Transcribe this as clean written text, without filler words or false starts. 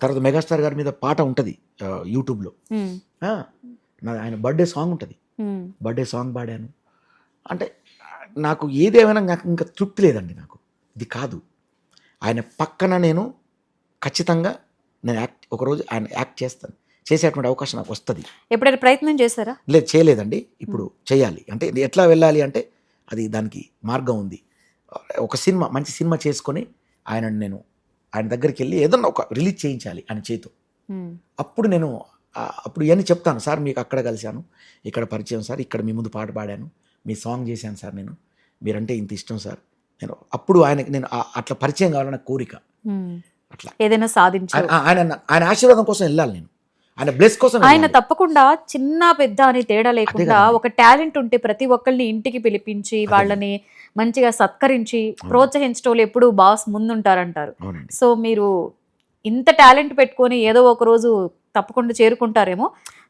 తర్వాత మెగాస్టార్ గారి మీద పాట ఉంటుంది యూట్యూబ్లో. ఆయన బర్త్డే సాంగ్ ఉంటుంది, బర్త్డే సాంగ్ పాడాను. అంటే నాకు ఏదేమైనా నాకు ఇంకా తృప్తి లేదండి. నాకు ఇది కాదు. ఆయన పక్కన నేను ఖచ్చితంగా నేను ఒకరోజు ఆయన యాక్ట్ చేసేటువంటి అవకాశం నాకు వస్తుంది. ఎప్పుడైనా ప్రయత్నం చేశారా? లేదు, చేయలేదండి. ఇప్పుడు చేయాలి. అంటే ఎట్లా వెళ్ళాలి అంటే అది దానికి మార్గం ఉంది. ఒక సినిమా, మంచి సినిమా చేసుకొని ఆయన దగ్గరికి వెళ్ళి ఏదన్నా ఒక రిలీజ్ చేయించాలి ఆయన చేతితో. అప్పుడు నేను అప్పుడు ఇవన్నీ చెప్తాను. సార్ మీకు అక్కడ కలిశాను, ఇక్కడ పరిచయం సార్, ఇక్కడ మీ ముందు పాట పాడాను, మీ సాంగ్ చేశాను సార్, మీరంటే ఇంత ఇష్టం సార్. అప్పుడు ఆయనకి నేను అట్లా పరిచయం కావాలన్న కోరిక. అట్లా ఏదైనా సాధించాలి. ఆయన ఆశీర్వాదం కోసం వెళ్ళాలి నేను, ఆయన బ్లెస్ కోసం. ఆయన తప్పకుండా చిన్న పెద్ద అని తేడా లేకుండా ఒక టాలెంట్ ఉంటే ప్రతి ఒక్కరిని ఇంటికి పిలిపించి వాళ్ళని మంచిగా సత్కరించి ప్రోత్సహించడం వాళ్ళు ఎప్పుడు బాస్ ముందుంటారంటారు. సో మీరు ఇంత టాలెంట్ పెట్టుకొని ఏదో ఒక రోజు తప్పకుండా చేరుకుంటారేమో.